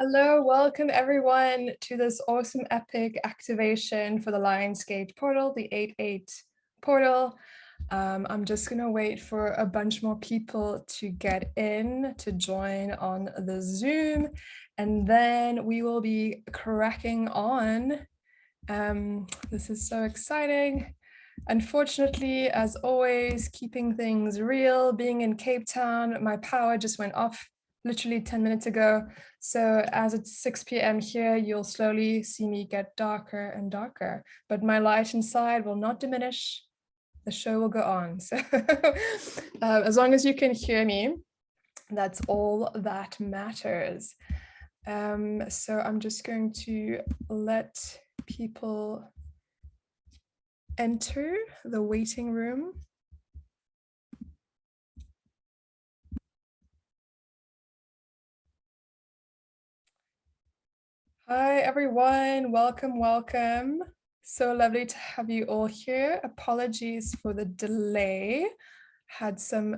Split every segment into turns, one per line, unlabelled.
Hello, welcome everyone to this awesome epic activation for the Lionsgate portal, the 8-8 portal. I'm just gonna wait for a bunch more people to get in to join on the Zoom, and then we will be cracking on. This is so exciting. Unfortunately, as always, keeping things real, being in Cape Town, my power just went off literally 10 minutes ago. So as it's 6 p.m. here, you'll slowly see me get darker and darker, but my light inside will not diminish. The show will go on. So as long as you can hear me, that's all that matters. So I'm just going to let people enter the waiting room. Hi, everyone. Welcome, welcome. So lovely to have you all here. Apologies for the delay. Had some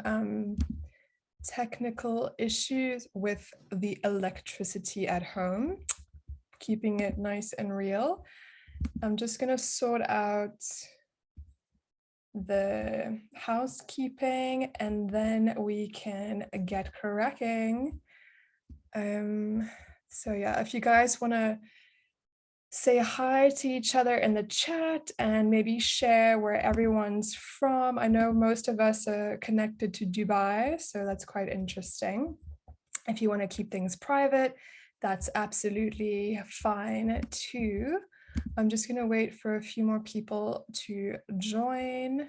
technical issues with the electricity at home, keeping it nice and real. I'm just going to sort out the housekeeping and then we can get cracking. So yeah, if you guys want to say hi to each other in the chat and maybe share where everyone's from. I know most of us are connected to Dubai, so that's quite interesting. If you want to keep things private, that's absolutely fine too. I'm just going to wait for a few more people to join.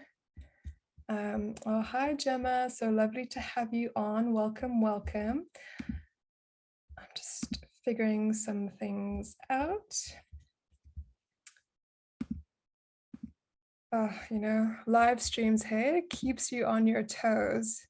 Oh, hi, Gemma. So lovely to have you on. Welcome, welcome. I'm just figuring some things out. Oh, you know, live streams, hey, it keeps you on your toes.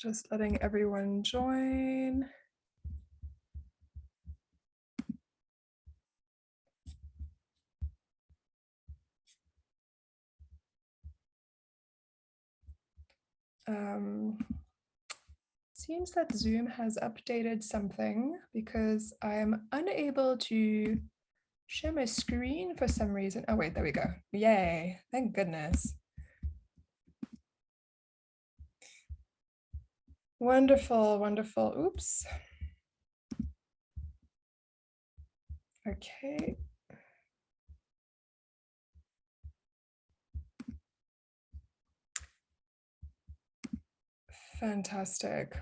Just letting everyone join. Seems that Zoom has updated something because I'm unable to share my screen for some reason. Oh wait, there we go. Yay, thank goodness. Wonderful, wonderful. Oops. Okay. Fantastic.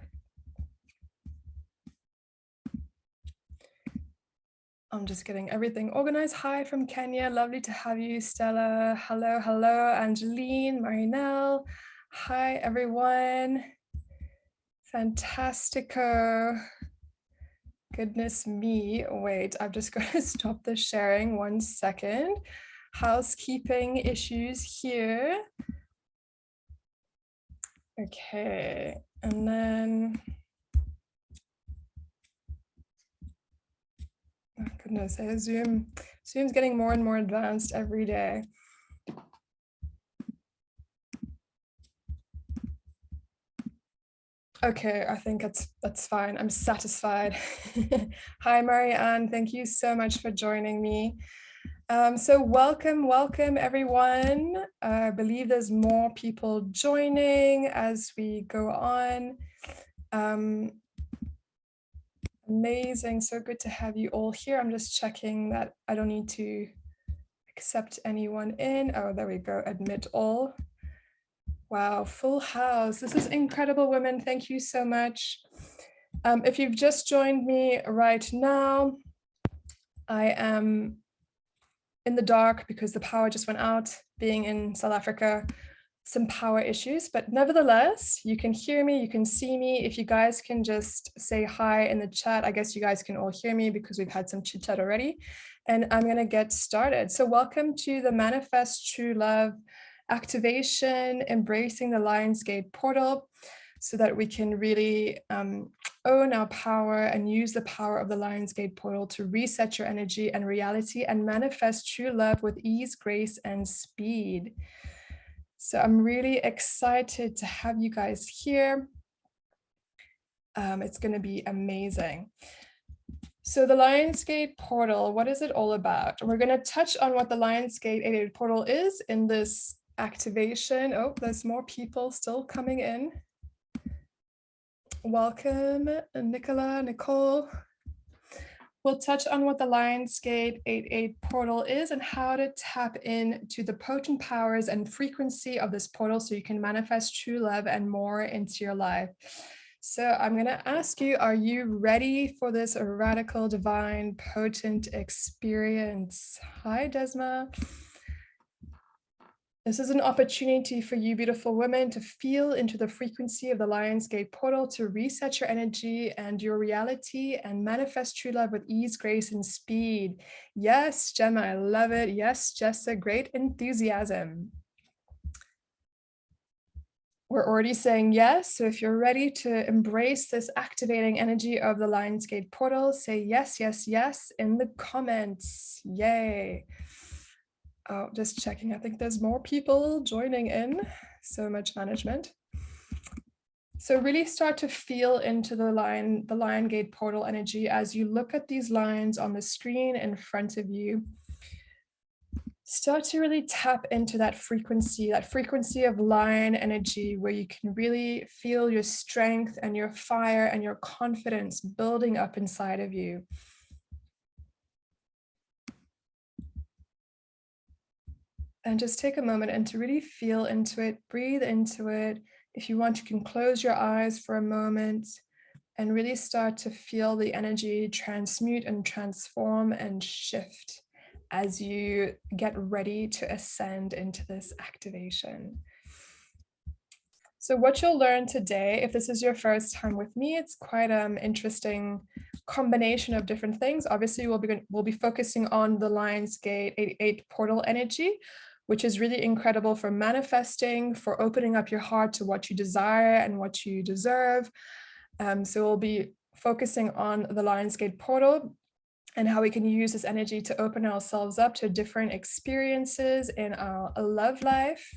I'm just getting everything organized. Hi from Kenya. Lovely to have you, Stella. Hello, hello, Angeline, Marinelle. Hi, everyone. Fantastico. Goodness me. Wait, I'm just going to stop the sharing 1 second. Housekeeping issues here. Okay, and then, oh goodness, Zoom's getting more and more advanced every day. Okay, I think that's fine. I'm satisfied. Hi, Marianne. Thank you so much for joining me. So welcome everyone. I believe there's more people joining as we go on. Amazing, so good to have you all here. I'm just checking that I don't need to accept anyone in. Oh, there we go, admit all. Wow, full house. This is incredible, women. Thank you so much. If you've just joined me right now, I am in the dark because the power just went out, being in South Africa, some power issues, but nevertheless, you can hear me, you can see me. If you guys can just say hi in the chat, I guess you guys can all hear me because we've had some chit chat already, and I'm gonna get started. So welcome to the Manifest True Love activation, embracing the Lionsgate portal, so that we can really own our power and use the power of the Lionsgate portal to reset your energy and reality and manifest true love with ease, grace, and speed. So I'm really excited to have you guys here. It's going to be amazing. So the Lionsgate portal, what is it all about? We're going to touch on what the Lionsgate 88 portal is in this activation. Oh, there's more people still coming in. Welcome, Nicola, Nicole. We'll touch on what the Lionsgate 88 portal is and how to tap into the potent powers and frequency of this portal so you can manifest true love and more into your life. So I'm going to ask you, are you ready for this radical, divine, potent experience? Hi, Desma. This is an opportunity for you, beautiful women, to feel into the frequency of the Lionsgate portal, to reset your energy and your reality and manifest true love with ease, grace, and speed. Yes, Gemma, I love it. Yes, Jessa, great enthusiasm. We're already saying yes. So if you're ready to embrace this activating energy of the Lionsgate portal, say yes, yes, yes in the comments. Yay. Oh, just checking. I think there's more people joining in. So much management. So really start to feel into the Lionsgate portal energy as you look at these lines on the screen in front of you. Start to really tap into that frequency of lion energy, where you can really feel your strength and your fire and your confidence building up inside of you. And just take a moment and to really feel into it, breathe into it. If you want, you can close your eyes for a moment and really start to feel the energy transmute and transform and shift as you get ready to ascend into this activation. So what you'll learn today, if this is your first time with me, it's quite an interesting combination of different things. Obviously, we'll be focusing on the Lionsgate 88 portal energy, which is really incredible for manifesting, for opening up your heart to what you desire and what you deserve. So we'll be focusing on the Lionsgate portal and how we can use this energy to open ourselves up to different experiences in our love life.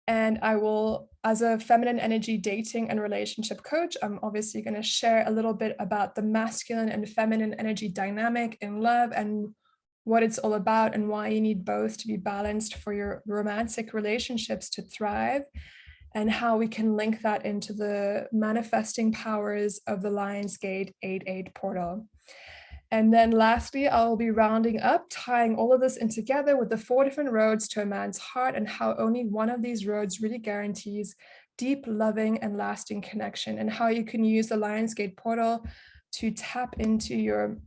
And I will, as a feminine energy dating and relationship coach, I'm obviously going to share a little bit about the masculine and feminine energy dynamic in love and what it's all about and why you need both to be balanced for your romantic relationships to thrive, and how we can link that into the manifesting powers of the Lionsgate 88 portal. And then lastly, I'll be rounding up, tying all of this in together with the 4 different roads to a man's heart and how only one of these roads really guarantees deep, loving, and lasting connection, and how you can use the Lionsgate portal to tap into your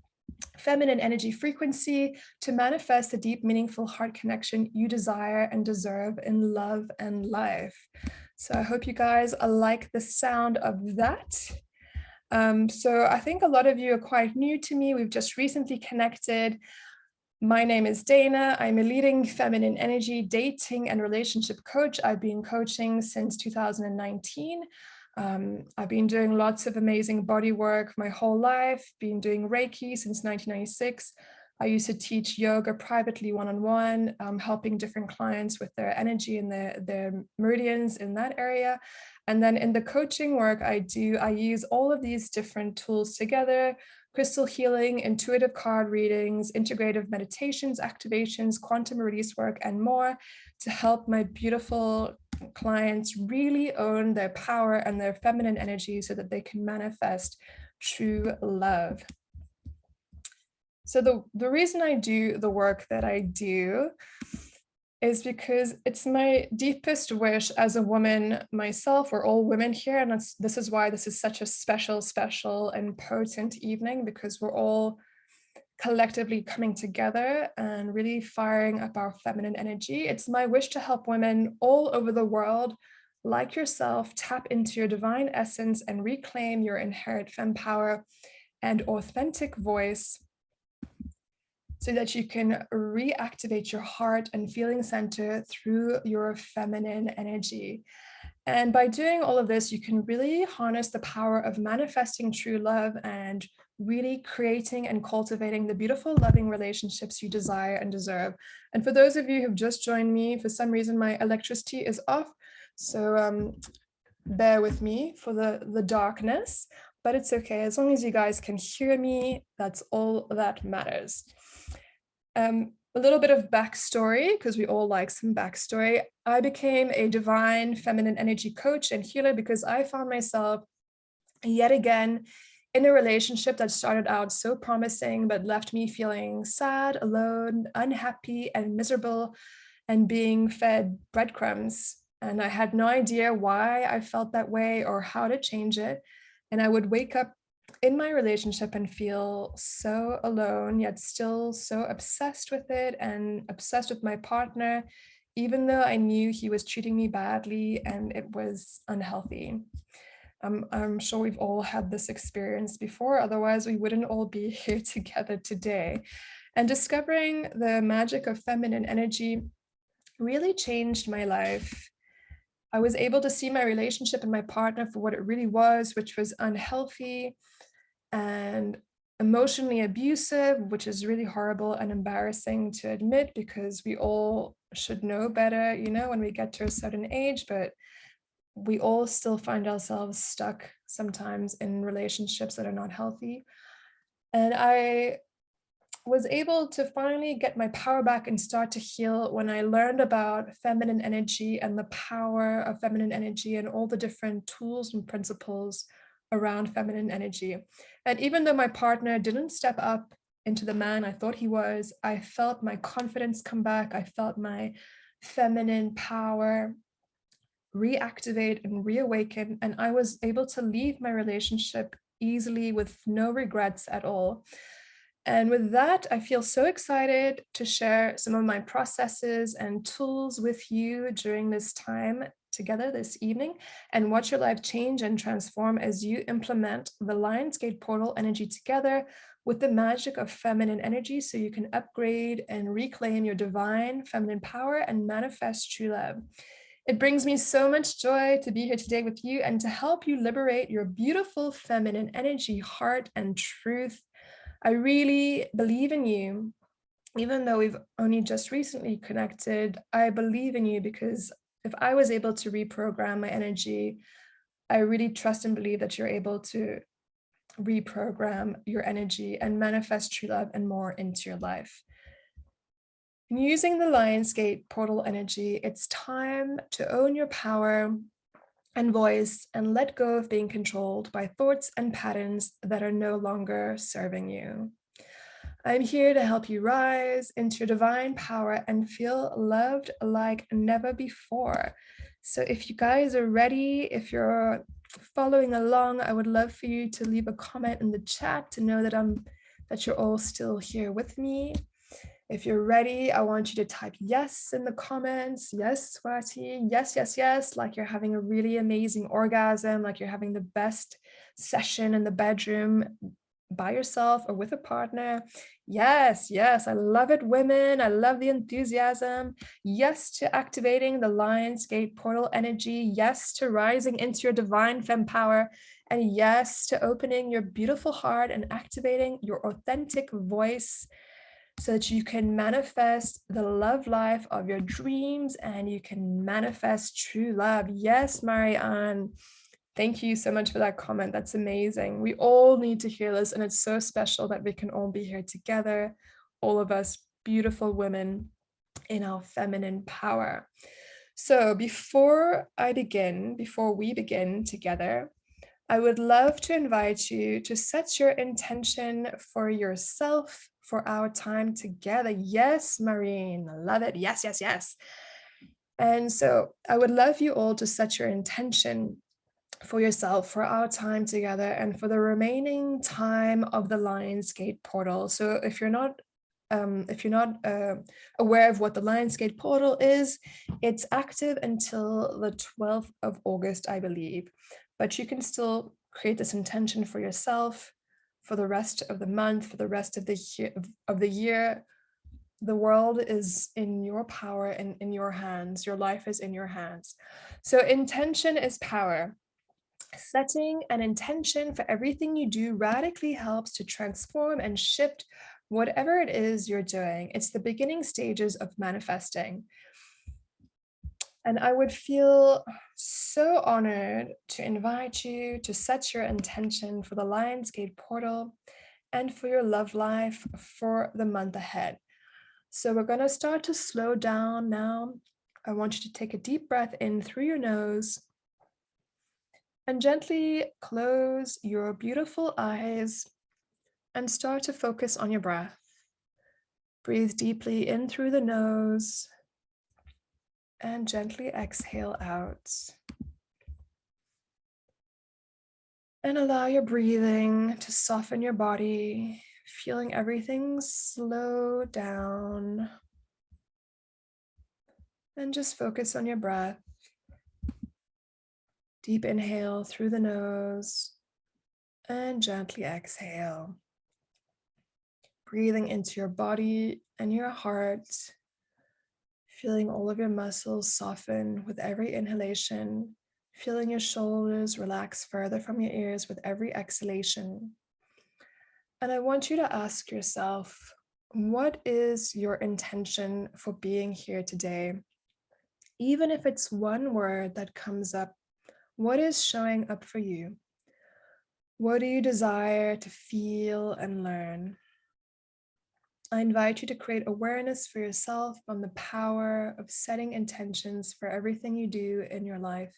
feminine energy frequency to manifest the deep, meaningful heart connection you desire and deserve in love and life. So I hope you guys like the sound of that. So I think a lot of you are quite new to me. We've just recently connected. My name is Dana. I'm a leading feminine energy dating and relationship coach. I've been coaching since 2019. I've been doing lots of amazing body work my whole life, been doing Reiki since 1996. I used to teach yoga privately one-on-one, helping different clients with their energy and their meridians in that area. And then in the coaching work I use all of these different tools together: crystal healing, intuitive card readings, integrative meditations, activations, quantum release work, and more, to help my beautiful clients really own their power and their feminine energy so that they can manifest true love. So the reason I do the work that I do is because it's my deepest wish as a woman myself. We're all women here, and this is why this is such a special and potent evening, because we're all collectively coming together and really firing up our feminine energy. It's my wish to help women all over the world, like yourself, tap into your divine essence and reclaim your inherent femme power and authentic voice, so that you can reactivate your heart and feeling center through your feminine energy. And by doing all of this, you can really harness the power of manifesting true love and really creating and cultivating the beautiful, loving relationships you desire and deserve. And for those of you who've just joined me, for some reason my electricity is off. So bear with me for the darkness, but it's okay. As long as you guys can hear me, that's all that matters. A little bit of backstory, because we all like some backstory. I became a divine feminine energy coach and healer because I found myself yet again in a relationship that started out so promising, but left me feeling sad, alone, unhappy, and miserable, and being fed breadcrumbs. And I had no idea why I felt that way or how to change it. And I would wake up in my relationship and feel so alone, yet still so obsessed with it and obsessed with my partner, even though I knew he was treating me badly and it was unhealthy. I'm sure we've all had this experience before, otherwise we wouldn't all be here together today. And discovering the magic of feminine energy really changed my life. I was able to see my relationship and my partner for what it really was, which was unhealthy and emotionally abusive, which is really horrible and embarrassing to admit because we all should know better, when we get to a certain age, but we all still find ourselves stuck sometimes in relationships that are not healthy. And I was able to finally get my power back and start to heal when I learned about feminine energy and the power of feminine energy and all the different tools and principles around feminine energy. And even though my partner didn't step up into the man I thought he was, I felt my confidence come back. I felt my feminine power reactivate and reawaken. And I was able to leave my relationship easily with no regrets at all. And with that, I feel so excited to share some of my processes and tools with you during this time together this evening and watch your life change and transform as you implement the Lionsgate portal energy together with the magic of feminine energy so you can upgrade and reclaim your divine feminine power and manifest true love. It brings me so much joy to be here today with you and to help you liberate your beautiful feminine energy, heart, and truth. I really believe in you. Even though we've only just recently connected, I believe in you because if I was able to reprogram my energy, I really trust and believe that you're able to reprogram your energy and manifest true love and more into your life. And using the Lionsgate portal energy, it's time to own your power and voice and let go of being controlled by thoughts and patterns that are no longer serving you. I'm here to help you rise into your divine power and feel loved like never before. So if you guys are ready, if you're following along, I would love for you to leave a comment in the chat to know that you're all still here with me. If you're ready, I want you to type yes in the comments. Yes, Swati. Yes, yes, yes. Like you're having a really amazing orgasm, like you're having the best session in the bedroom by yourself or with a partner. Yes, yes. I love it, women. I love the enthusiasm. Yes to activating the Lionsgate portal energy. Yes to rising into your divine femme power. And yes to opening your beautiful heart and activating your authentic voice so that you can manifest the love life of your dreams and you can manifest true love. Yes, Marianne, thank you so much for that comment. That's amazing. We all need to hear this, and it's so special that we can all be here together, all of us beautiful women in our feminine power. So before we begin together, I would love to invite you to set your intention for yourself for our time together. Yes, Marine, love it. Yes, yes, yes. And so I would love you all to set your intention for yourself for our time together and for the remaining time of the Lionsgate portal. So if you're not aware of what the Lionsgate portal is, it's active until the 12th of August, I believe. But you can still create this intention for yourself for the rest of the month, for the rest of the year, The world is in your power and in your hands. Your life is in your hands. So intention is power. Setting an intention for everything you do radically helps to transform and shift whatever it is you're doing. It's the beginning stages of manifesting. And I would feel so honored to invite you to set your intention for the Lionsgate portal and for your love life for the month ahead. So we're going to start to slow down now. I want you to take a deep breath in through your nose and gently close your beautiful eyes and start to focus on your breath. Breathe deeply in through the nose and gently exhale out. And allow your breathing to soften your body, feeling everything slow down. And just focus on your breath. Deep inhale through the nose and gently exhale. Breathing into your body and your heart, feeling all of your muscles soften with every inhalation, feeling your shoulders relax further from your ears with every exhalation. And I want you to ask yourself, what is your intention for being here today? Even if it's one word that comes up, what is showing up for you? What do you desire to feel and learn? I invite you to create awareness for yourself on the power of setting intentions for everything you do in your life,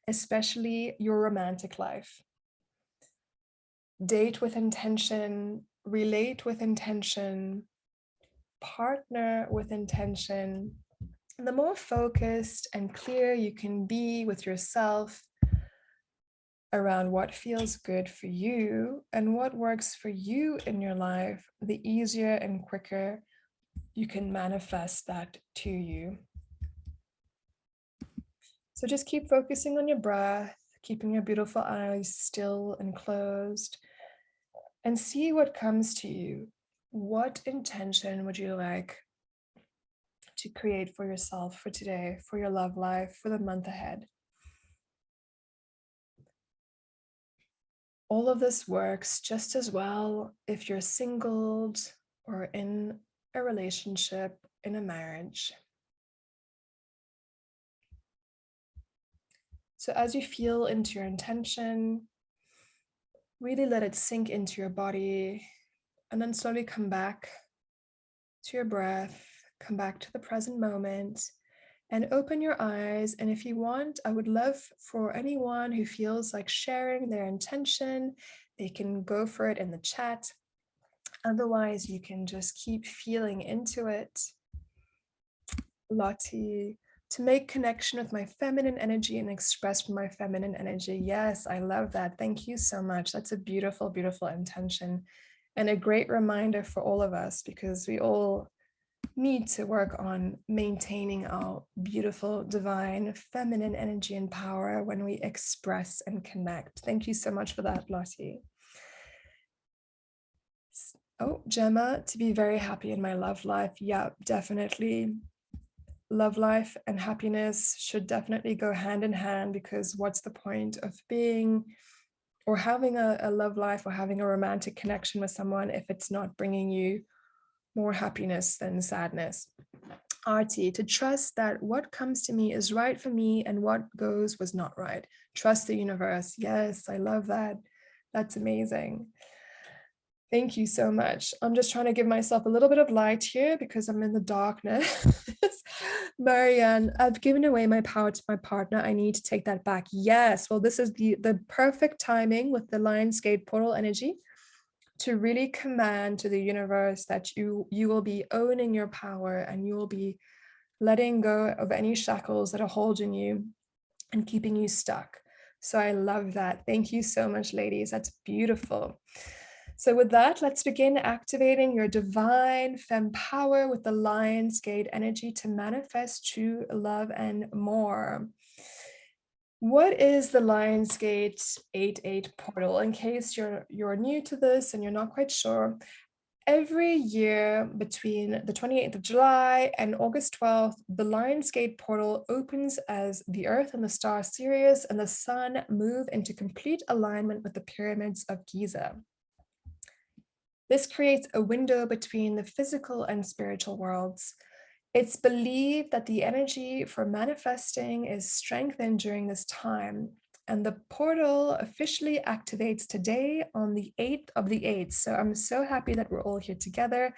especially your romantic life. Date with intention, relate with intention, partner with intention. The more focused and clear you can be with yourself around what feels good for you and what works for you in your life, the easier and quicker you can manifest that to you. So just keep focusing on your breath, keeping your beautiful eyes still and closed, and see what comes to you. What intention would you like to create for yourself for today, for your love life, for the month ahead? All of this works just as well if you're singled or in a relationship, in a marriage. So as you feel into your intention, really let it sink into your body and then slowly come back to your breath, come back to the present moment and open your eyes. And if you want, I would love for anyone who feels like sharing their intention, they can go for it in the chat. Otherwise, you can just keep feeling into it. Lottie, to make connection with my feminine energy and express from my feminine energy. Yes, I love that. Thank you so much. That's a beautiful, beautiful intention and a great reminder for all of us because we all need to work on maintaining our beautiful, divine, feminine energy and power when we express and connect. Thank you so much for that, Lottie. Oh, Gemma, to be very happy in my love life. Yeah, definitely. Love life and happiness should definitely go hand in hand because what's the point of being or having a love life or having a romantic connection with someone if it's not bringing you more happiness than sadness? Artie, to trust that what comes to me is right for me and what goes was not right. Trust the universe. Yes, I love that. That's amazing. Thank you so much. I'm just trying to give myself a little bit of light here because I'm in the darkness. Marianne, I've given away my power to my partner. I need to take that back. Yes, well, this is the perfect timing with the Lionsgate portal energy to really command to the universe that you will be owning your power and you will be letting go of any shackles that are holding you and keeping you stuck. So I love that. Thank you so much, ladies. That's beautiful. So with that, let's begin activating your divine femme power with the Lionsgate energy to manifest true love and more. What is the Lionsgate 8-8 portal? In case you're new to this and you're not quite sure, Every year between the 28th of July and August 12th, the Lionsgate portal opens as the Earth and the star Sirius and the Sun move into complete alignment with the pyramids of Giza. This creates a window between the physical and spiritual worlds. It's believed that the energy for manifesting is strengthened during this time, and the portal officially activates today on the 8th of the 8th. So I'm so happy that we're all here together.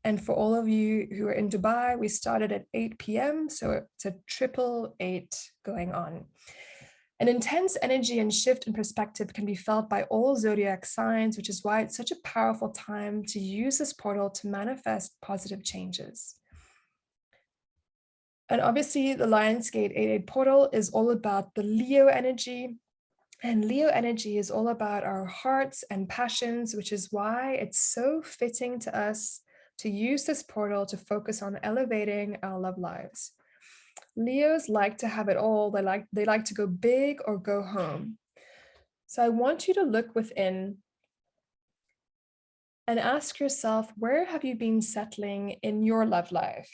And for all of you who are in Dubai, we started at 8 p.m. So it's a triple 8 going on. An intense energy and shift in perspective can be felt by all zodiac signs, which is why it's such a powerful time to use this portal to manifest positive changes. And obviously, the Lionsgate 88 portal is all about the Leo energy. And Leo energy is all about our hearts and passions, which is why it's so fitting to us to use this portal to focus on elevating our love lives. Leos like to have it all. They like to go big or go home. So I want you to look within and ask yourself, where have you been settling in your love life?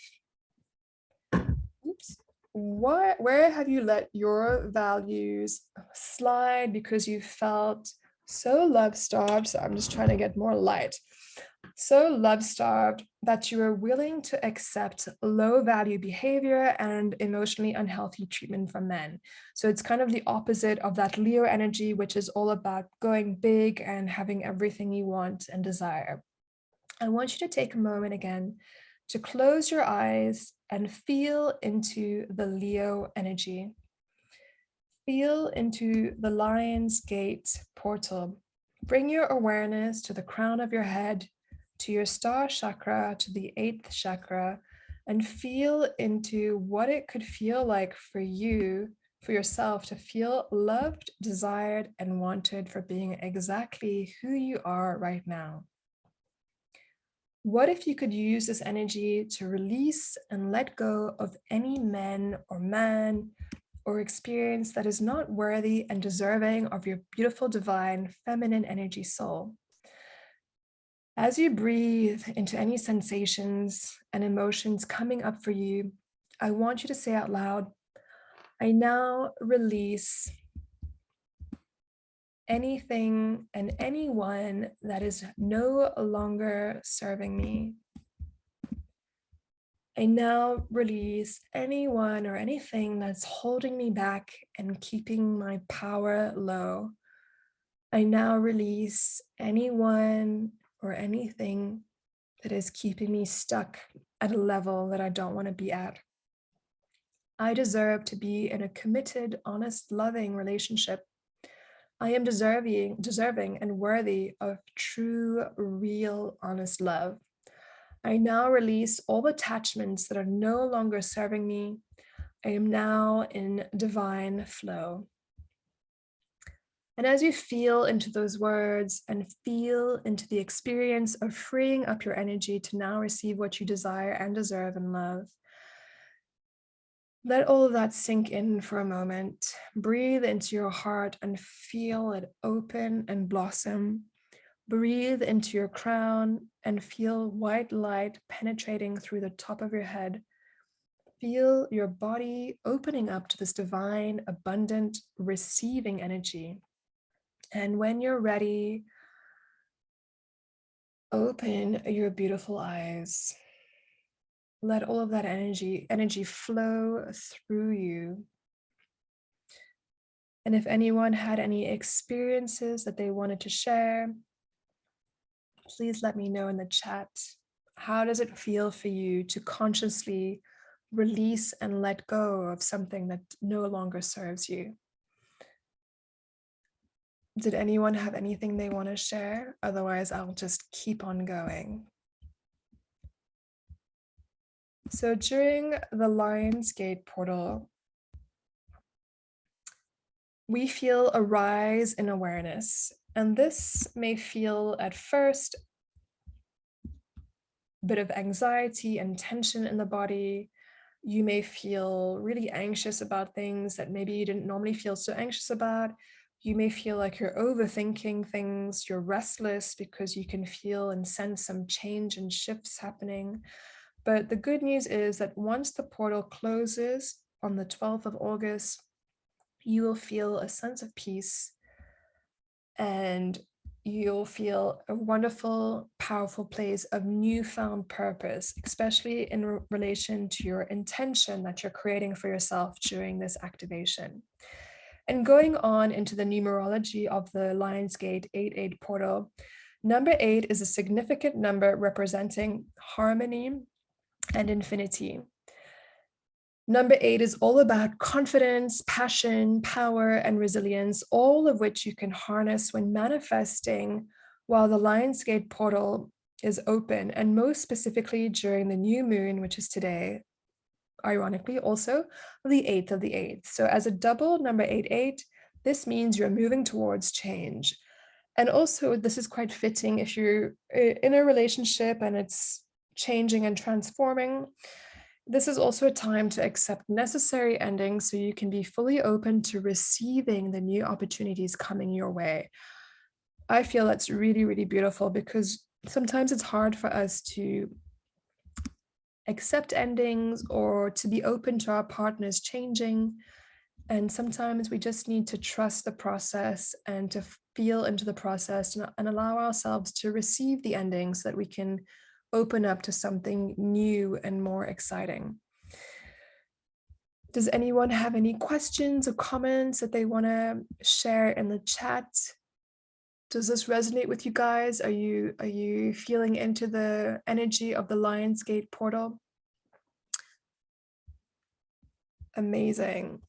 Oops. Where have you let your values slide because you felt so love-starved? So I'm just trying to get more light. So love-starved that you are willing to accept low-value behavior and emotionally unhealthy treatment from men. So it's kind of the opposite of that Leo energy, which is all about going big and having everything you want and desire. I want you to take a moment again to close your eyes and feel into the Leo energy. Feel into the Lion's Gate portal. Bring your awareness to the crown of your head, to your star chakra, to the 8th chakra, and feel into what it could feel like for you, for yourself, to feel loved, desired, and wanted for being exactly who you are right now. What if you could use this energy to release and let go of any men or man or experience that is not worthy and deserving of your beautiful, divine, feminine energy soul? As you breathe into any sensations and emotions coming up for you, I want you to say out loud, I now release anything and anyone that is no longer serving me. I now release anyone or anything that's holding me back and keeping my power low. I now release anyone or anything that is keeping me stuck at a level that I don't want to be at. I deserve to be in a committed, honest, loving relationship. I am deserving and worthy of true, real, honest love. I now release all attachments that are no longer serving me. I am now in divine flow. And as you feel into those words and feel into the experience of freeing up your energy to now receive what you desire and deserve in love, let all of that sink in for a moment. Breathe into your heart and feel it open and blossom. Breathe into your crown and feel white light penetrating through the top of your head. Feel your body opening up to this divine, abundant, receiving energy. And when you're ready, open your beautiful eyes. Let all of that energy flow through you. And if anyone had any experiences that they wanted to share, please let me know in the chat. How does it feel for you to consciously release and let go of something that no longer serves you? Did anyone have anything they want to share? Otherwise, I'll just keep on going. So during the Lionsgate portal, we feel a rise in awareness. And this may feel at first a bit of anxiety and tension in the body. You may feel really anxious about things that maybe you didn't normally feel so anxious about. You may feel like you're overthinking things, you're restless because you can feel and sense some change and shifts happening. But the good news is that once the portal closes on the 12th of August, you will feel a sense of peace and you'll feel a wonderful, powerful place of newfound purpose, especially in relation to your intention that you're creating for yourself during this activation. And going on into the numerology of the Lionsgate 8-8 portal, number 8 is a significant number representing harmony and infinity. Number 8 is all about confidence, passion, power, and resilience, all of which you can harness when manifesting while the Lionsgate portal is open, and most specifically during the new moon, which is today, ironically also the 8th of the 8th. So as a double number 8-8, this means you're moving towards change. And also this is quite fitting if you're in a relationship and it's changing and transforming. This is also a time to accept necessary endings so you can be fully open to receiving the new opportunities coming your way. I feel that's really, really beautiful because sometimes it's hard for us to accept endings or to be open to our partners changing. And sometimes we just need to trust the process and to feel into the process and allow ourselves to receive the endings so that we can open up to something new and more exciting. Does anyone have any questions or comments that they want to share in the chat? Does this resonate with you guys? Are you feeling into the energy of the Lionsgate portal? Amazing.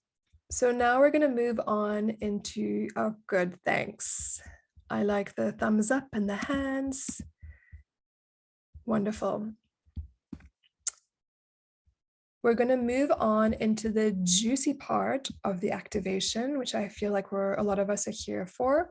So now we're going to move on into, oh, good, thanks. I like the thumbs up and the hands. Wonderful. We're going to move on into the juicy part of the activation, which I feel like a lot of us are here for.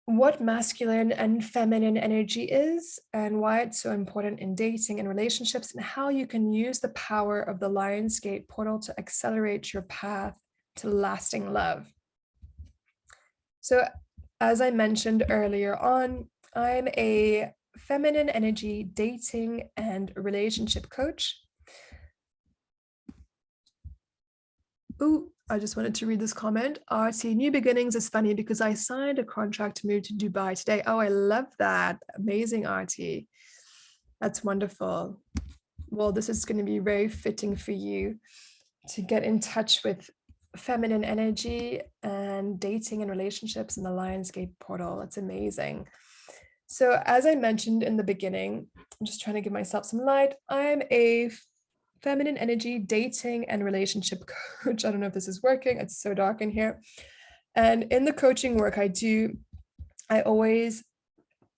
What masculine and feminine energy is and why it's so important in dating and relationships, and how you can use the power of the Lionsgate portal to accelerate your path to lasting love. So as I mentioned earlier on, I'm a feminine energy dating and relationship coach. Ooh, I just wanted to read this comment. RT, new beginnings is funny because I signed a contract to move to Dubai today. Oh, I love that. Amazing, RT. That's wonderful. Well, this is going to be very fitting for you to get in touch with feminine energy and dating and relationships in the Lionsgate portal. It's amazing. So as I mentioned in the beginning, I'm just trying to give myself some light. I'm a feminine energy dating and relationship coach. I don't know if this is working. It's so dark in here. And in the coaching work I do, I always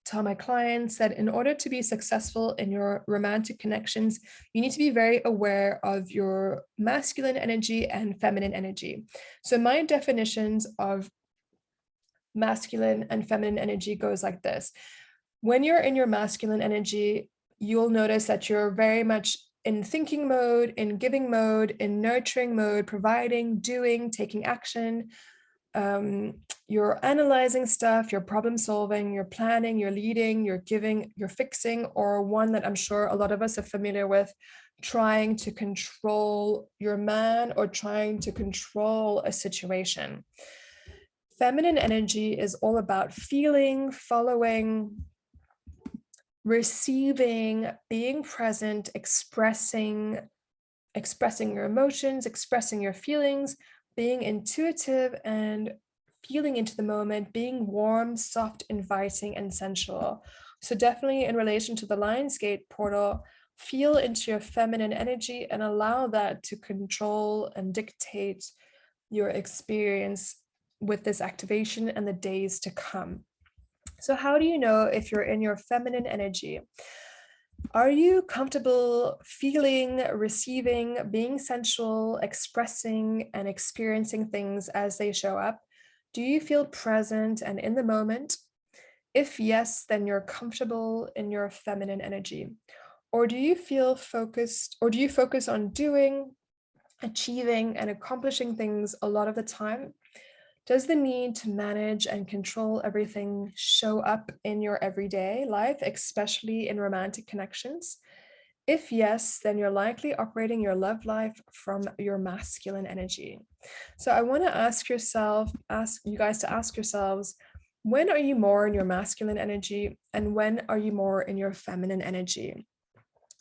tell my clients that in order to be successful in your romantic connections, you need to be very aware of your masculine energy and feminine energy. So my definitions of masculine and feminine energy goes like this. When you're in your masculine energy, you'll notice that you're very much in thinking mode, in giving mode, in nurturing mode, providing, doing, taking action. You're analyzing stuff, you're problem solving, you're planning, you're leading, you're giving, you're fixing, or one that I'm sure a lot of us are familiar with, trying to control your man or trying to control a situation. Feminine energy is all about feeling, following, receiving, being present, expressing your emotions, expressing your feelings, being intuitive and feeling into the moment, being warm, soft, inviting, and sensual. So definitely in relation to the Lionsgate portal, feel into your feminine energy and allow that to control and dictate your experience with this activation and the days to come. So how do you know if you're in your feminine energy? Are you comfortable feeling, receiving, being sensual, expressing and experiencing things as they show up? Do you feel present and in the moment? If yes, then you're comfortable in your feminine energy. Or do you feel focused, or do you focus on doing, achieving and accomplishing things a lot of the time? Does the need to manage and control everything show up in your everyday life, especially in romantic connections? If yes, then you're likely operating your love life from your masculine energy. So I want to ask you guys to ask yourselves, when are you more in your masculine energy and when are you more in your feminine energy?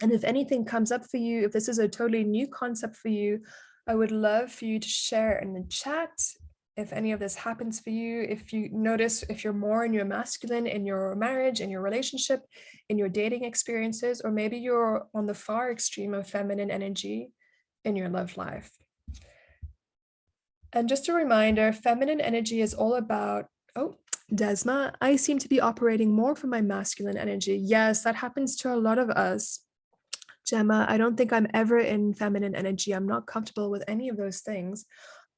And if anything comes up for you, if this is a totally new concept for you, I would love for you to share in the chat if any of this happens for you, if you notice if you're more in your masculine in your marriage, in your relationship, in your dating experiences, or maybe you're on the far extreme of feminine energy in your love life. And just a reminder, feminine energy is all about, oh, Desma, I seem to be operating more from my masculine energy. Yes, that happens to a lot of us. Gemma, I don't think I'm ever in feminine energy. I'm not comfortable with any of those things.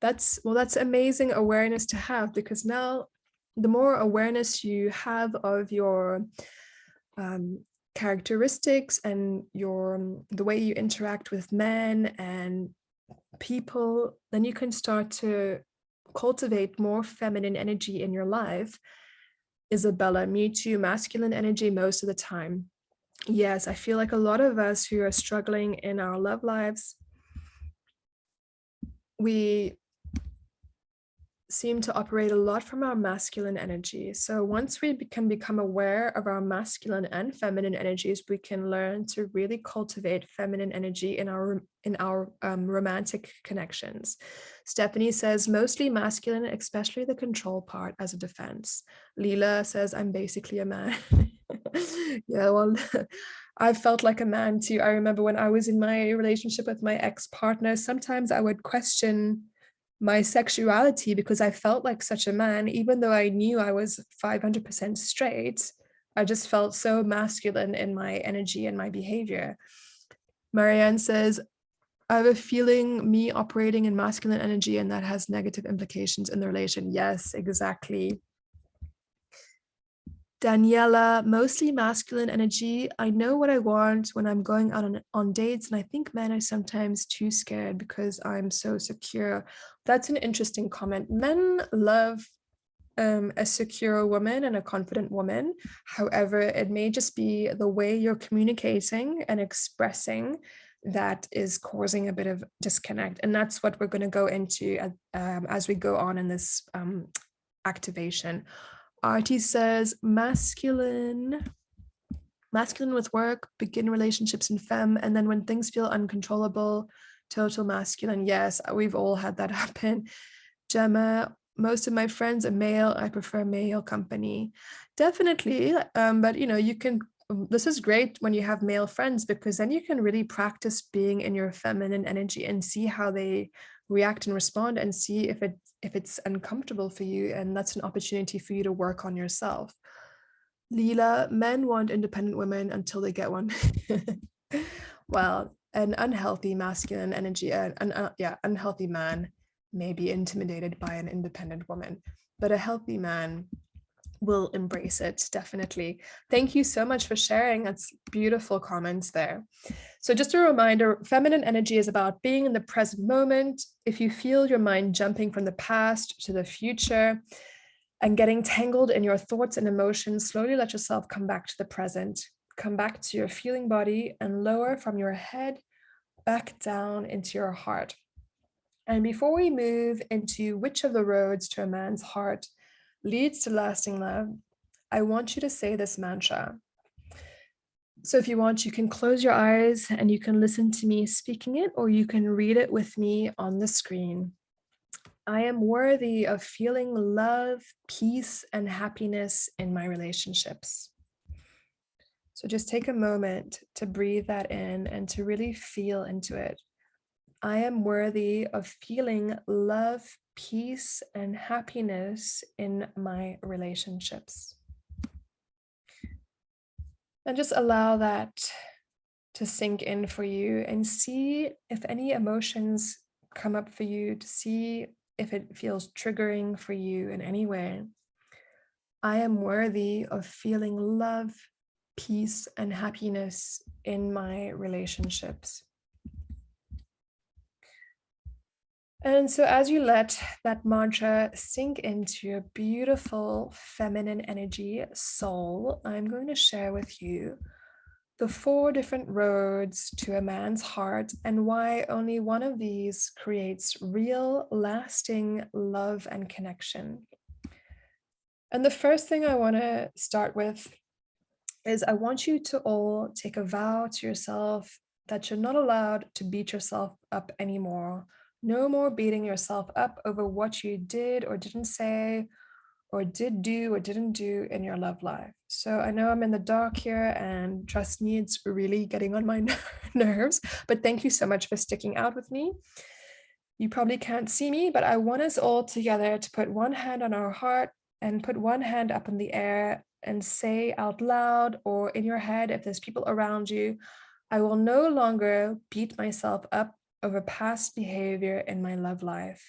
That's amazing awareness to have, because now the more awareness you have of your characteristics and the way you interact with men and people, then you can start to cultivate more feminine energy in your life. Isabella, me too, masculine energy most of the time. Yes, I feel like a lot of us who are struggling in our love lives, we seem to operate a lot from our masculine energy. So once we can become aware of our masculine and feminine energies, we can learn to really cultivate feminine energy in our romantic connections. Stephanie says mostly masculine, especially the control part as a defense. Leela says I'm basically a man. Yeah, well, I felt like a man too. I remember when I was in my relationship with my ex-partner, sometimes I would question my sexuality because I felt like such a man, even though I knew I was 500% straight. I just felt so masculine in my energy and my behavior. Marianne says, I have a feeling me operating in masculine energy and that has negative implications in the relation. Yes, exactly. Daniela, mostly masculine energy. I know what I want when I'm going out on dates, and I think men are sometimes too scared because I'm so secure. That's an interesting comment. Men love a secure woman and a confident woman. However, it may just be the way you're communicating and expressing that is causing a bit of disconnect. And that's what we're going to go into as we go on in this activation. Artie says masculine with work, begin relationships in femme, and then when things feel uncontrollable, total masculine. Yes, we've all had that happen. Gemma, most of my friends are male. I prefer male company. Definitely. But you can, this is great when you have male friends, because then you can really practice being in your feminine energy and see how they react and respond, and see if it's uncomfortable for you, and that's an opportunity for you to work on yourself. Leela, men want independent women until they get one. Well, an unhealthy masculine energy, unhealthy man may be intimidated by an independent woman, but a healthy man will embrace it, definitely. Thank you so much for sharing. That's beautiful comments there. So just a reminder, feminine energy is about being in the present moment. If you feel your mind jumping from the past to the future and getting tangled in your thoughts and emotions, slowly let yourself come back to the present. Come back to your feeling body and lower from your head back down into your heart. And before we move into which of the roads to a man's heart leads to lasting love, I want you to say this mantra. So if you want, you can close your eyes and you can listen to me speaking it, or you can read it with me on the screen. I am worthy of feeling love, peace, and happiness in my relationships. So just take a moment to breathe that in and to really feel into it. I am worthy of feeling love, peace, and happiness in my relationships. And just allow that to sink in for you, and see if any emotions come up for you, to see if it feels triggering for you in any way. I am worthy of feeling love, peace, and happiness in my relationships. And so, as you let that mantra sink into your beautiful feminine energy soul, I'm going to share with you the 4 different roads to a man's heart and why only one of these creates real, lasting love and connection. And the first thing I want to start with is I want you to all take a vow to yourself that you're not allowed to beat yourself up anymore. No more beating yourself up over what you did or didn't say, or did do or didn't do in your love life. So I know I'm in the dark here, and trust me, it's really getting on my nerves, but thank you so much for sticking out with me. You probably can't see me, but I want us all together to put one hand on our heart and put one hand up in the air and say out loud or in your head, if there's people around you, I will no longer beat myself up over past behavior in my love life.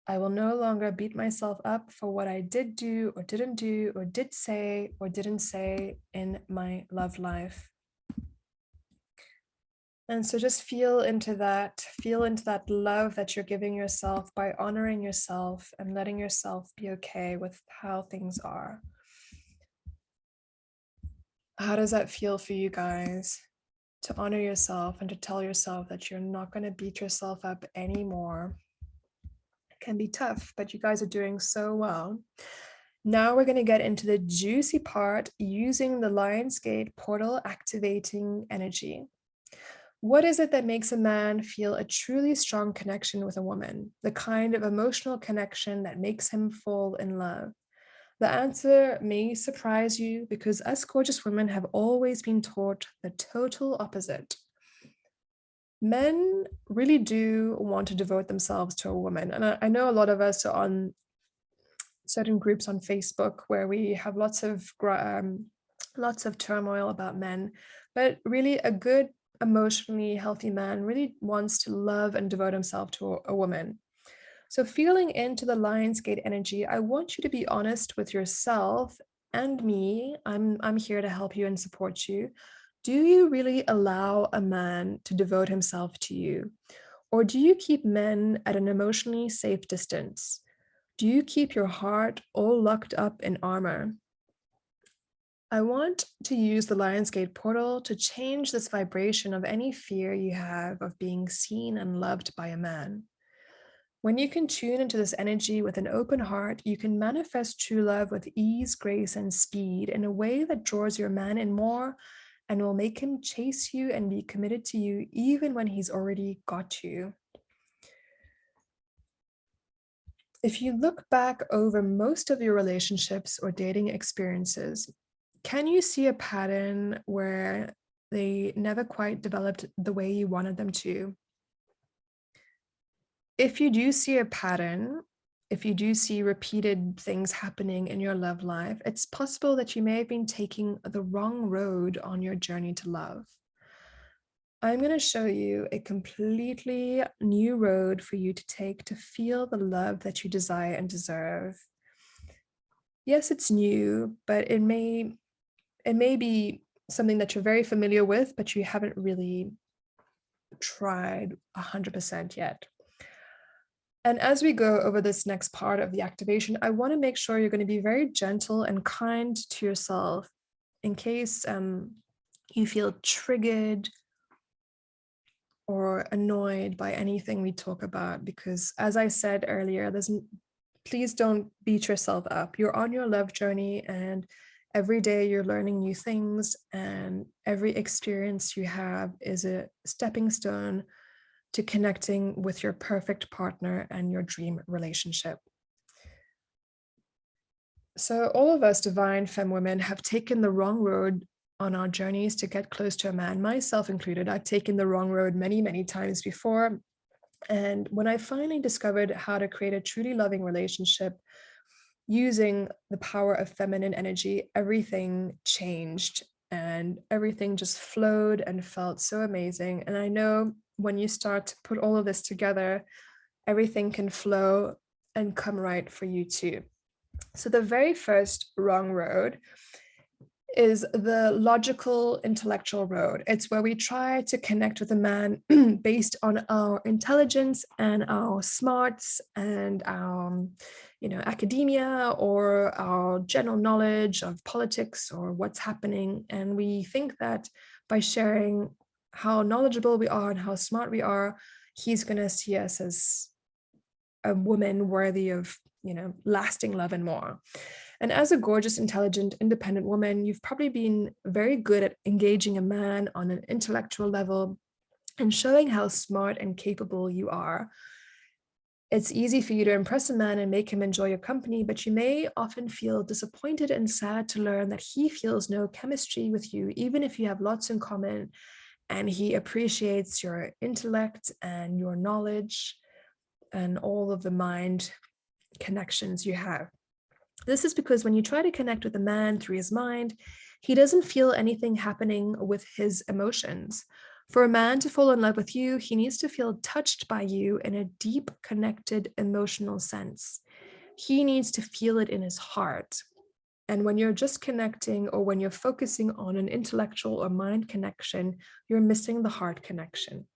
I will no longer beat myself up for what I did do or didn't do or did say or didn't say in my love life. And so just feel into that love that you're giving yourself by honoring yourself and letting yourself be okay with how things are. How does that feel for you guys? To honor yourself and to tell yourself that you're not going to beat yourself up anymore. It can be tough, but you guys are doing so well. Now we're going to get into the juicy part using the Lionsgate portal activating energy. What is it that makes a man feel a truly strong connection with a woman? The kind of emotional connection that makes him fall in love? The answer may surprise you because us gorgeous women have always been taught the total opposite. Men really do want to devote themselves to a woman. And I know a lot of us are on certain groups on Facebook where we have lots of turmoil about men, but really a good emotionally healthy man really wants to love and devote himself to a woman. So feeling into the Lionsgate energy, I want you to be honest with yourself and me. I'm here to help you and support you. Do you really allow a man to devote himself to you? Or do you keep men at an emotionally safe distance? Do you keep your heart all locked up in armor? I want to use the Lionsgate portal to change this vibration of any fear you have of being seen and loved by a man. When you can tune into this energy with an open heart, you can manifest true love with ease, grace, and speed in a way that draws your man in more and will make him chase you and be committed to you even when he's already got you. If you look back over most of your relationships or dating experiences, can you see a pattern where they never quite developed the way you wanted them to? If you do see a pattern, if you do see repeated things happening in your love life, it's possible that you may have been taking the wrong road on your journey to love. I'm going to show you a completely new road for you to take to feel the love that you desire and deserve. Yes, it's new, but it may be something that you're very familiar with, but you haven't really tried 100% yet. And as we go over this next part of the activation, I want to make sure you're going to be very gentle and kind to yourself in case you feel triggered or annoyed by anything we talk about. Because as I said earlier, please don't beat yourself up. You're on your love journey, and every day you're learning new things, and every experience you have is a stepping stone to connecting with your perfect partner and your dream relationship. So all of us divine femme women have taken the wrong road on our journeys to get close to a man, myself included. I've taken the wrong road many, many times before. And when I finally discovered how to create a truly loving relationship using the power of feminine energy, everything changed and everything just flowed and felt so amazing. And I know when you start to put all of this together, everything can flow and come right for you too. So the very first wrong road is the logical intellectual road. It's where we try to connect with a man based on our intelligence and our smarts and our, academia or our general knowledge of politics or what's happening. And we think that by sharing how knowledgeable we are and how smart we are, he's going to see us as a woman worthy of, lasting love and more. And as a gorgeous, intelligent, independent woman, you've probably been very good at engaging a man on an intellectual level and showing how smart and capable you are. It's easy for you to impress a man and make him enjoy your company, but you may often feel disappointed and sad to learn that he feels no chemistry with you, even if you have lots in common, and he appreciates your intellect and your knowledge and all of the mind connections you have. This is because when you try to connect with a man through his mind, he doesn't feel anything happening with his emotions. For a man to fall in love with you, he needs to feel touched by you in a deep, connected, emotional sense. He needs to feel it in his heart. And when you're just connecting or when you're focusing on an intellectual or mind connection, you're missing the heart connection.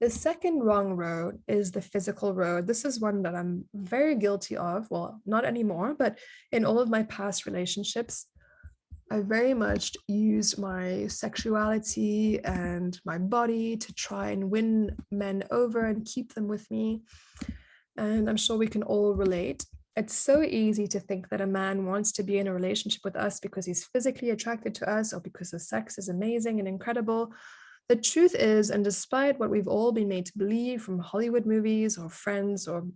The second wrong road is the physical road. This is one that I'm very guilty of. Well, not anymore, but in all of my past relationships, I very much used my sexuality and my body to try and win men over and keep them with me. And I'm sure we can all relate. It's so easy to think that a man wants to be in a relationship with us because he's physically attracted to us or because the sex is amazing and incredible. The truth is, and despite what we've all been made to believe from Hollywood movies or Friends or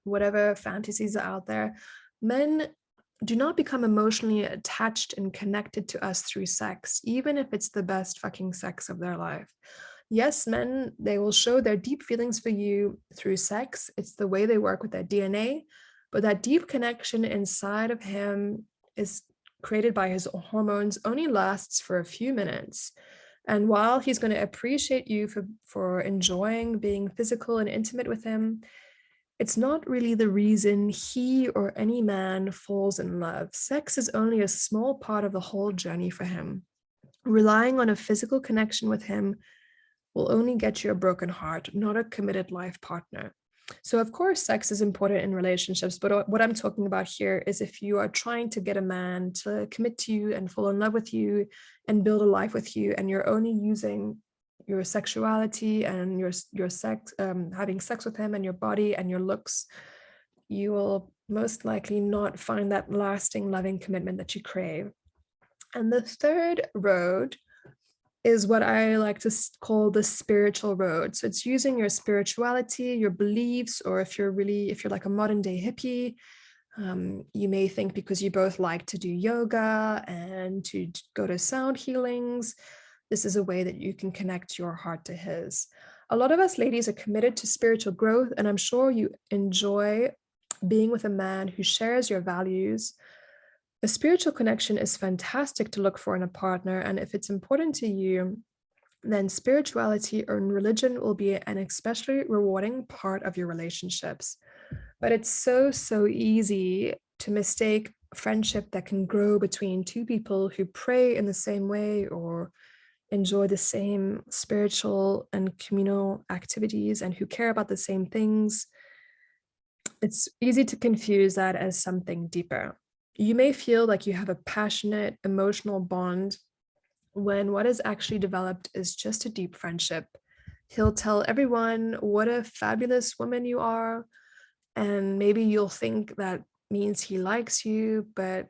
whatever fantasies are out there, men do not become emotionally attached and connected to us through sex, even if it's the best fucking sex of their life. Yes, men, they will show their deep feelings for you through sex. It's the way they work with their DNA, but that deep connection inside of him is created by his hormones only lasts for a few minutes. And while he's going to appreciate you for enjoying being physical and intimate with him, it's not really the reason he or any man falls in love. Sex is only a small part of the whole journey for him. Relying on a physical connection with him will only get you a broken heart, not a committed life partner. So, of course, sex is important in relationships, but what I'm talking about here is if you are trying to get a man to commit to you and fall in love with you and build a life with you, and you're only using your sexuality and your sex, having sex with him and your body and your looks, you will most likely not find that lasting, loving commitment that you crave. And the third road is what I like to call the spiritual road. So it's using your spirituality, your beliefs, or if you're like a modern day hippie, you may think because you both like to do yoga and to go to sound healings, this is a way that you can connect your heart to his. A lot of us ladies are committed to spiritual growth, and I'm sure you enjoy being with a man who shares your values. A spiritual connection is fantastic to look for in a partner, and if it's important to you, then spirituality or religion will be an especially rewarding part of your relationships. But it's so easy to mistake friendship that can grow between two people who pray in the same way or enjoy the same spiritual and communal activities and who care about the same things. It's easy to confuse that as something deeper. You may feel like you have a passionate emotional bond when what is actually developed is just a deep friendship. He'll tell everyone what a fabulous woman you are, and maybe you'll think that means he likes you, but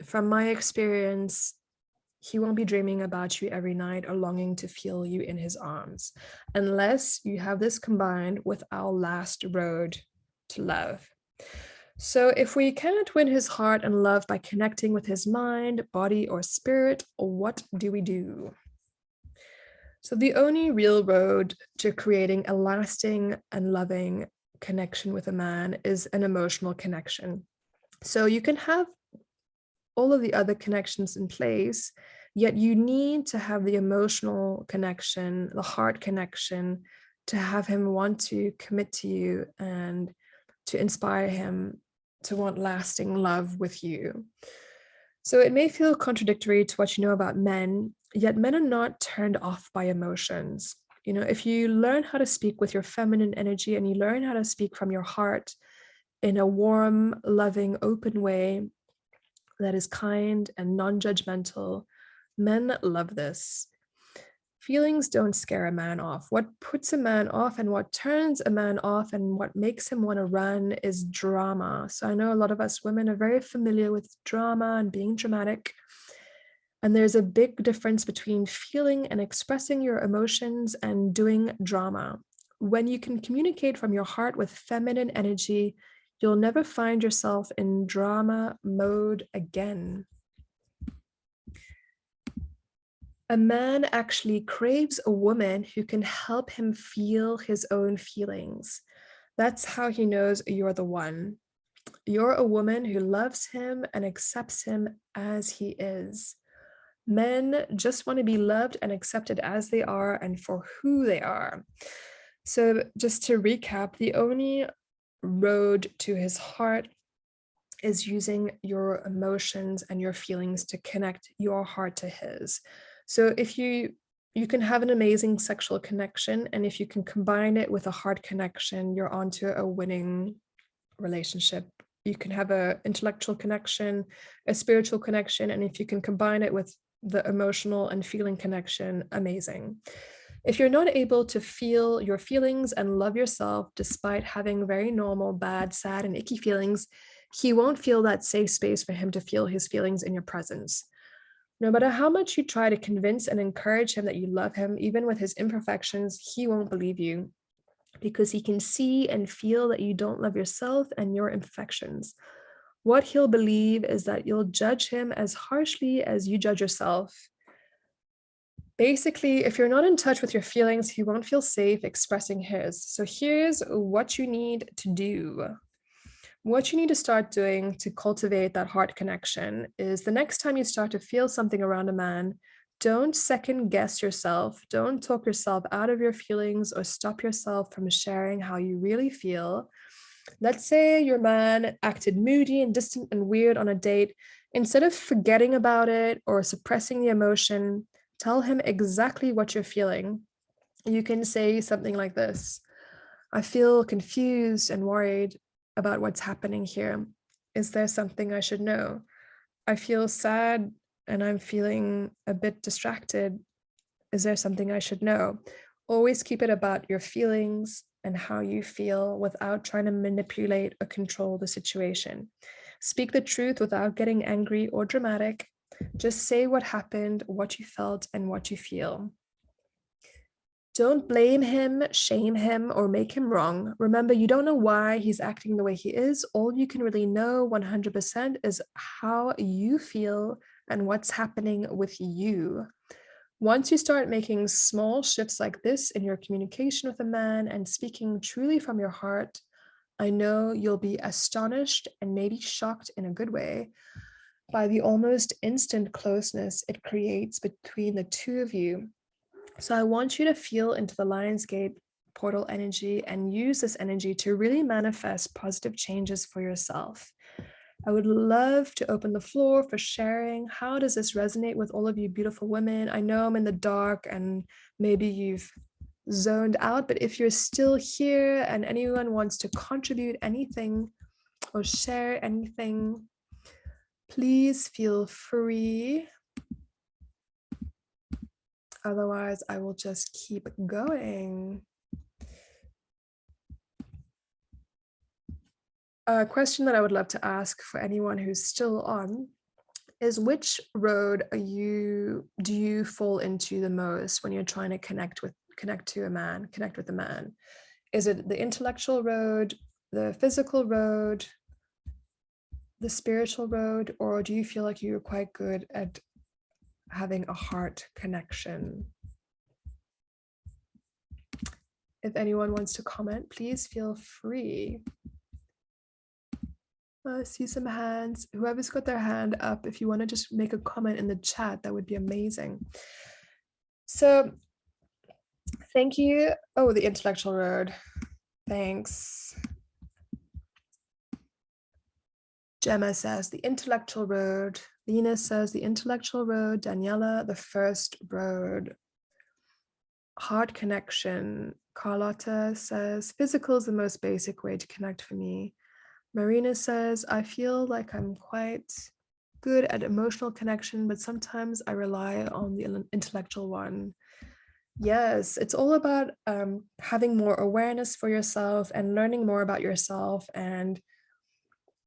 from my experience, he won't be dreaming about you every night or longing to feel you in his arms, unless you have this combined with our last road to love. So if we cannot win his heart and love by connecting with his mind, body, or spirit, what do we do? So the only real road to creating a lasting and loving connection with a man is an emotional connection. So you can have all of the other connections in place, yet you need to have the emotional connection, the heart connection, to have him want to commit to you and to inspire him to want lasting love with you. So it may feel contradictory to what you know about men, yet men are not turned off by emotions. If you learn how to speak with your feminine energy and you learn how to speak from your heart in a warm, loving, open way that is kind and non-judgmental, men love this. Feelings don't scare a man off. What puts a man off and what turns a man off and what makes him want to run is drama. So I know a lot of us women are very familiar with drama and being dramatic. And there's a big difference between feeling and expressing your emotions and doing drama. When you can communicate from your heart with feminine energy, you'll never find yourself in drama mode again. A man actually craves a woman who can help him feel his own feelings. That's how he knows you're the one. You're a woman who loves him and accepts him as he is. Men just want to be loved and accepted as they are and for who they are. So, just to recap, the only road to his heart is using your emotions and your feelings to connect your heart to his. So if you can have an amazing sexual connection, and if you can combine it with a heart connection, you're onto a winning relationship. You can have an intellectual connection, a spiritual connection, and if you can combine it with the emotional and feeling connection, amazing. If you're not able to feel your feelings and love yourself despite having very normal, bad, sad, and icky feelings, he won't feel that safe space for him to feel his feelings in your presence. No matter how much you try to convince and encourage him that you love him, even with his imperfections, he won't believe you because he can see and feel that you don't love yourself and your imperfections. What he'll believe is that you'll judge him as harshly as you judge yourself. Basically, if you're not in touch with your feelings, he won't feel safe expressing his. So here's what you need to do. What you need to start doing to cultivate that heart connection is the next time you start to feel something around a man, don't second guess yourself. Don't talk yourself out of your feelings or stop yourself from sharing how you really feel. Let's say your man acted moody and distant and weird on a date. Instead of forgetting about it or suppressing the emotion, tell him exactly what you're feeling. You can say something like this: I feel confused and worried about what's happening here. Is there something I should know? I feel sad and I'm feeling a bit distracted. Is there something I should know? Always keep it about your feelings and how you feel without trying to manipulate or control the situation. Speak the truth without getting angry or dramatic. Just say what happened, what you felt, and what you feel. Don't blame him, shame him, or make him wrong. Remember, you don't know why he's acting the way he is. All you can really know 100% is how you feel and what's happening with you. Once you start making small shifts like this in your communication with a man and speaking truly from your heart, I know you'll be astonished and maybe shocked in a good way by the almost instant closeness it creates between the two of you. So I want you to feel into the Lionsgate portal energy and use this energy to really manifest positive changes for yourself. I would love to open the floor for sharing. How does this resonate with all of you beautiful women? I know I'm in the dark and maybe you've zoned out, but if you're still here and anyone wants to contribute anything or share anything, please feel free. Otherwise, I will just keep going. A question that I would love to ask for anyone who's still on is, which road do you fall into the most when you're trying to connect with a man? Is it the intellectual road, the physical road, the spiritual road, or do you feel like you're quite good at having a heart connection? If anyone wants to comment, please feel free. I see some hands. Whoever's got their hand up, if you want to just make a comment in the chat, that would be amazing. So thank you. Oh, the intellectual road. Thanks. Gemma says the intellectual road. Lena says the intellectual road. Daniela, the first road. Heart connection. Carlotta says physical is the most basic way to connect for me. Marina says, I feel like I'm quite good at emotional connection, but sometimes I rely on the intellectual one. Yes, it's all about having more awareness for yourself and learning more about yourself and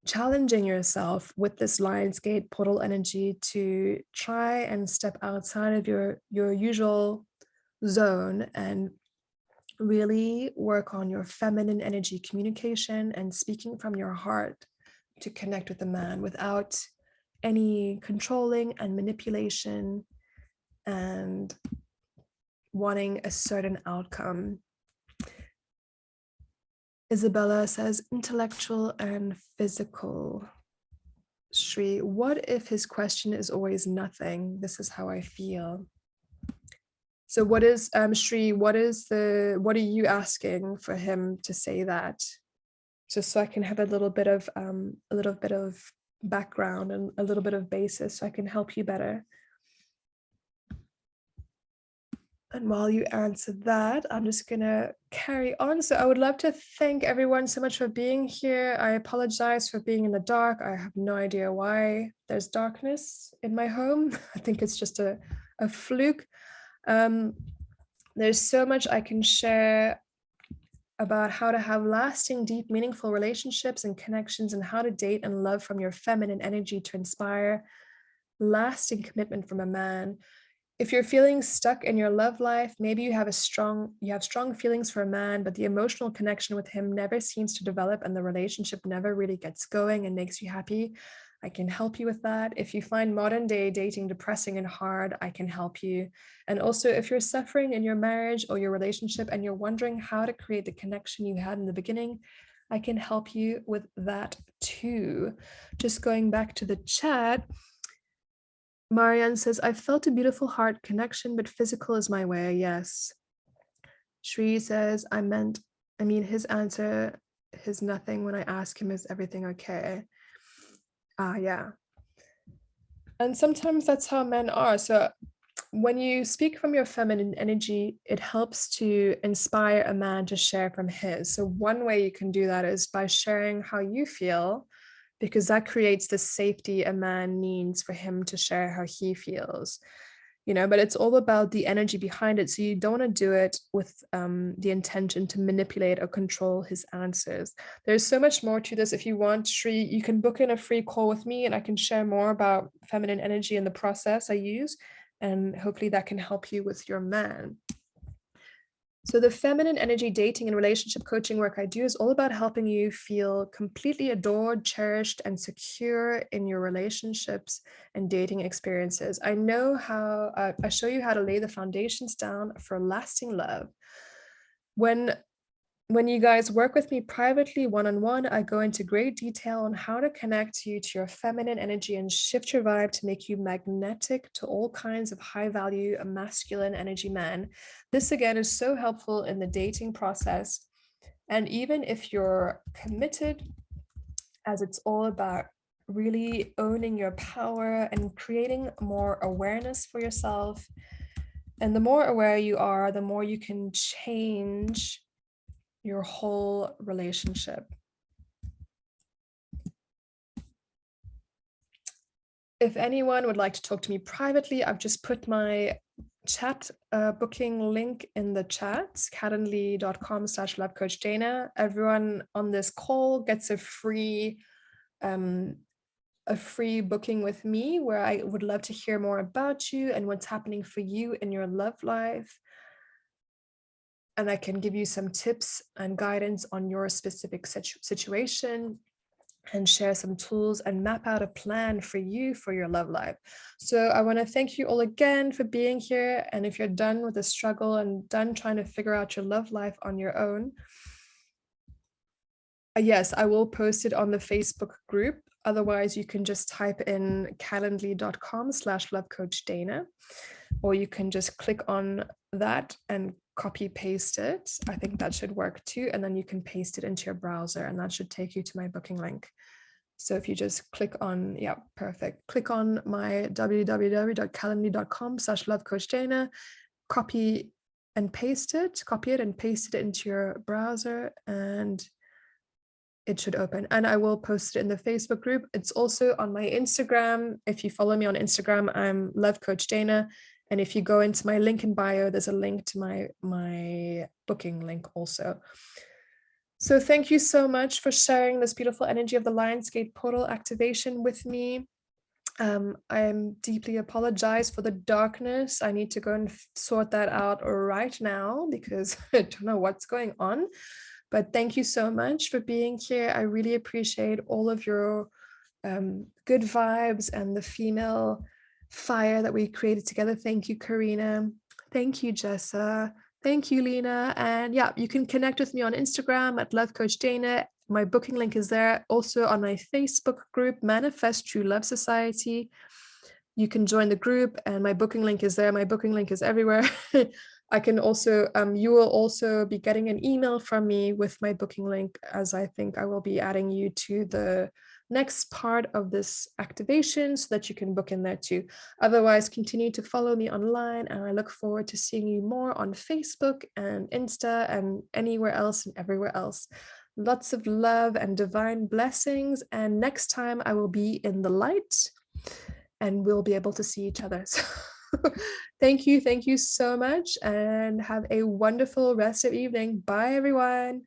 challenging yourself with this Lionsgate portal energy to try and step outside of your usual zone and really work on your feminine energy communication and speaking from your heart to connect with the man without any controlling and manipulation and wanting a certain outcome. Isabella says intellectual and physical. Shri, what if his question is always nothing? This is how I feel. So what is Shri, what are you asking for him to say that? Just so I can have a little bit of background and a little bit of basis so I can help you better. And while you answer that, I'm just gonna carry on. So I would love to thank everyone so much for being here. I apologize for being in the dark. I have no idea why there's darkness in my home. I think it's just a fluke. There's so much I can share about how to have lasting, deep, meaningful relationships and connections and how to date and love from your feminine energy to inspire lasting commitment from a man. If you're feeling stuck in your love life, maybe you have strong feelings for a man, but the emotional connection with him never seems to develop and the relationship never really gets going and makes you happy. I can help you with that. If you find modern day dating depressing and hard, I can help you. And also, if you're suffering in your marriage or your relationship and you're wondering how to create the connection you had in the beginning, I can help you with that too. Just going back to the chat, Marianne says, I felt a beautiful heart connection, but physical is my way. Yes. Shri says, I mean, his answer, his nothing when I ask him, is everything okay? Yeah. And sometimes that's how men are. So when you speak from your feminine energy, it helps to inspire a man to share from his. So one way you can do that is by sharing how you feel, because that creates the safety a man needs for him to share how he feels. But it's all about the energy behind it. So you don't want to do it with the intention to manipulate or control his answers. There's so much more to this. If you want, Shri, you can book in a free call with me and I can share more about feminine energy and the process I use. And hopefully that can help you with your man. So the feminine energy dating and relationship coaching work I do is all about helping you feel completely adored, cherished, and secure in your relationships and dating experiences. I know how, I show you how to lay the foundations down for lasting love. When you guys work with me privately, one-on-one, I go into great detail on how to connect you to your feminine energy and shift your vibe to make you magnetic to all kinds of high-value masculine energy men. This, again, is so helpful in the dating process. And even if you're committed, as it's all about really owning your power and creating more awareness for yourself. And the more aware you are, the more you can change your whole relationship. If anyone would like to talk to me privately, I've just put my chat booking link in the chat, calendly.com/lovecoachdana. Everyone on this call gets a free booking with me where I would love to hear more about you and what's happening for you in your love life. And I can give you some tips and guidance on your specific situation and share some tools and map out a plan for you for your love life. So I want to thank you all again for being here. And if you're done with the struggle and done trying to figure out your love life on your own, yes, I will post it on the Facebook group. Otherwise, you can just type in calendly.com/lovecoachdana, or you can just click on that and copy paste it. I think that should work too. And then you can paste it into your browser and that should take you to my booking link. So if you just click on, yeah, perfect. Click on my www.calendly.com/lovecoachdana, copy and paste it, copy it and paste it into your browser, and it should open. And I will post it in the Facebook group. It's also on my Instagram. If you follow me on Instagram, I'm Love Coach Dana. And if you go into my link in bio, there's a link to my booking link also. So thank you so much for sharing this beautiful energy of the Lionsgate portal activation with me. I'm deeply apologize for the darkness. I need to go and sort that out right now because I don't know what's going on. But thank you so much for being here. I really appreciate all of your good vibes and the female fire that we created together. Thank you, Karina. Thank you, Jessa. Thank you, Lena. And yeah, you can connect with me on Instagram at Love Coach Dana. My booking link is there. Also on my Facebook group, Manifest True Love Society. You can join the group, and my booking link is there. My booking link is everywhere. I can also, you will also be getting an email from me with my booking link, as I think I will be adding you to the next part of this activation so that you can book in there too. Otherwise, continue to follow me online, and I look forward to seeing you more on Facebook and Insta and anywhere else and everywhere else. Lots of love and divine blessings. And next time I will be in the light and we'll be able to see each other. So thank you so much, and have a wonderful rest of evening. Bye, everyone.